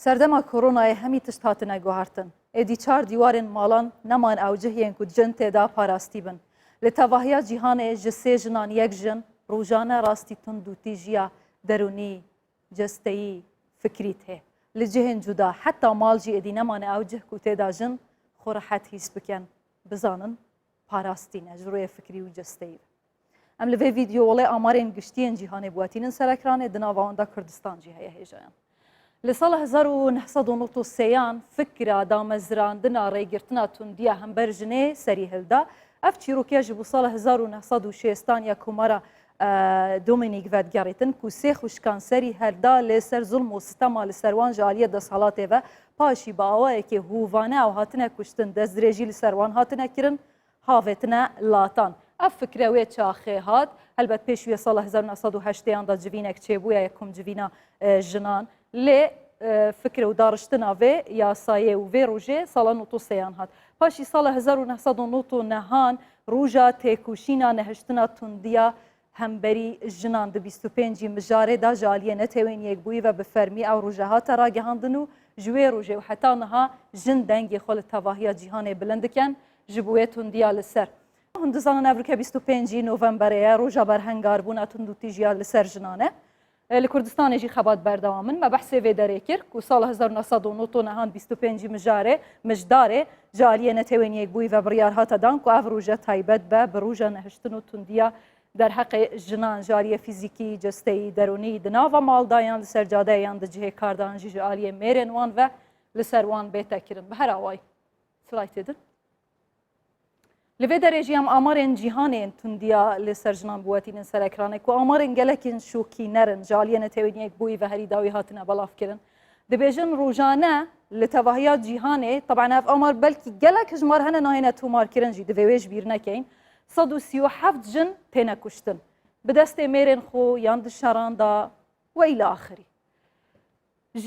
سردما کورونای همی تشت هاتنه گوهرتن. ادی چار دیوارن مالان نمان او جهین که جن تدا پاراستی بن. لتواهیا جهان جسه جنان یک جن روزانه راستی تندو تیجیا درونی جستهی فکریته. لجهن جدا حتی مالجی ادی نمان او جه که تدا جن خورحت هیس بکن بزانن پاراستی نجروی فکری و جستهی. ام لوی ویدیو ولی آمارین گشتین جهان بواتین سرکرانه دناواندا کردستان جهه هجان. لسال 1993 فكرة دامزراندنا ريگرتنا تنديا هم برجنه سري هلدا اف چیروکیا جبو سال 1960 یا کومارا دومینیک ودگریتن کو سه خوشکان سری هلدا لسر ظلم و ستما لسروان جالیه د صلاته و پاشی باوه که هووانه او هاتنه کشتن دزرجی لسروان هاتنه کرن هافتنه لاتان اف فكرة وی چاخه هات البته پیشوی سال 1908 دا جوینک چبویا یکم جوینا جنان لی فکر و دارشتنا و یا سایه و روژه سال نوتو سیان هات. پاشی سال 1999 روژا تکوشینا نهشتنا تندیا همبری جنان د 25 مجاره دا جالیه نتوین یک بوی و بفرمی او روژه ها تراگه هندنو جوی روژه و حتی نها جن دنگی خال تواهی جهان بلندکن جبوی تندیا لسر. هندزان نفرکه 25 نوامبره روژا برهنگار بونا تندو تیجیا لسر جنانه. لکردستان جی خبات بردوامن ما بحثی و داره کرد که سال 1999 نهان 25 مجاره مجداره جالیه نتوین یک بوی و بریار هات دان که افروجه تایبت به بروجه نهشتن و تندیا در حق جنان جالیه فیزیکی جستی درونی دنا و مالدایان لسر جاده یان دجه کاردان جالیه میرنوان و لسر وان بیت کرن به هر آوای سلایت دن لوی درجی هم آمارن جهان تندیا لسرجنان بواتین سرکرانه که آمارن گلکن شوکی نرن جالیه نتوین یک بوی و هری داوی هاتنه بلاف کرن دبیجن روزانه لتواهیات جهانه طبعا اف آمار بلکی گلک جمار هنه ناهینه تومار کرن جی دویش بیر نکین 137 جن تینا کشتن بدست میرن خو یاند شراندا و الى آخری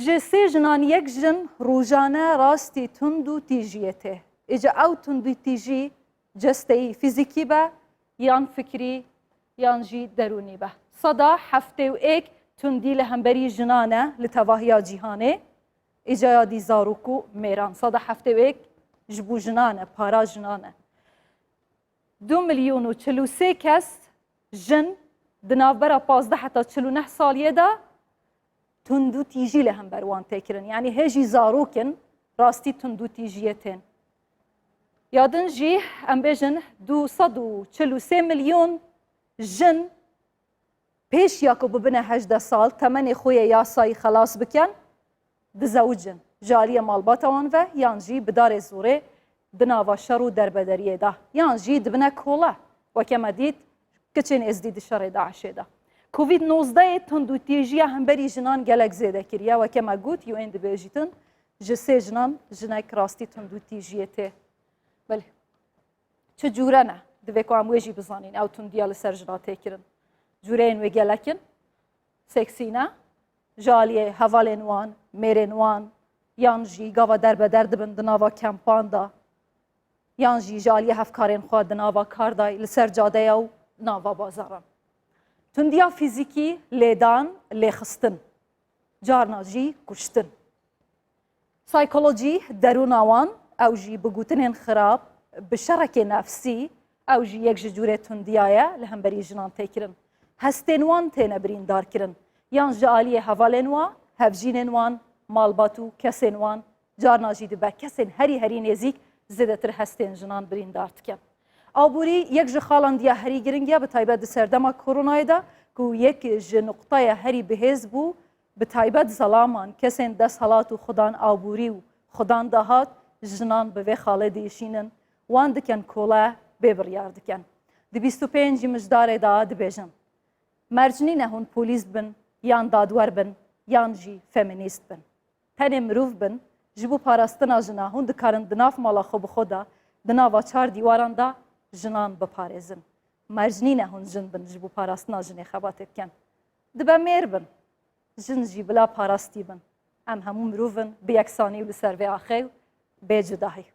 جسه جنان یک جن روزانه راستی تندو تیجیته اجا او تندو تیجی جستی فیزیکی به یان فکری یان جی درونی به صدا هفته و ایک تندی لهمبری جنانه لتواهیا جهانه ایجادی زاروکو میران صدا هفته و ایک جبو جنانه پارا جنانه 2,043,000 کس جن دنابرا 15 حتی 49 سالیه دا تندو تیجی لهمبر وان تکرن یعنی هجی زاروکن راستی تندو تیجیتن یادن جی ام بیجن 243 میلیون جن پیش یا که ببینه 18 سال تمن خوی یاسایی خلاص بکن دزوجن جاریه مالبات وان و یان جی بدار زوره دناوا شرو دربدریه ده یان جی دبنه کوله و کما دید کچین ازدید شر داعش ده کووید 19 تندو تیجیه هم بری جنان گلک زیده کریه و کما گوت یو اند بیجیتن جسه جنان جنک راستی تندو تیجیه ته بله چه جوره نه دوی که امویجی بزانین او تندیا لسر جناته کرن جوره این و گلکن سکسینه جالیه حوالین وان میرین وان یان جی گاوا در بدر دبن دناوا کمپان دا یان جی جالیه هفکارین خواه دناوا کار دای لسر جاده او ناوا بازاران تندیا فیزیکی لیدان لیخستن جارنا جی کشتن سایکولوژی درون آوان او جی بگوتنین خراب بشرک نفسی او جی یک جوره تندیایه لهم بری جنان تکرن هستین وان تینه برین دار کرن یان جالیه حوالین وان هفجینین وان مالباتو کسین وان جارنا جی دبه کسین هری نزیک زده تر هستین جنان برین دار تکن آبوری یک جخالان دیا هری گرنگیا به تایبت سردما کرونای دا که یک نقطه هری بهز بو به تایبت ظلامان کسین دست حالات و خدان آبوری و خدان دهات جنان به وی خاله دیشینن وان دکن کوله ببریار دکن دی 25 مجدار دا دبیجن مرجنی نهون پولیس بن یان دادور بن یان جی فمینیست بن تنی مروف بن جبو پاراستنا جنا هون دکارن دناف مالا خو بخودا دناوا چار دیواران دا جنان بپارزن مرجنی نهون جن بن جبو پاراستنا جنی خبات بکن دبا میر بن جن جی بلا پاراستی بن ام همون مروفن بیکسانی و لسر و آخیو بجداهی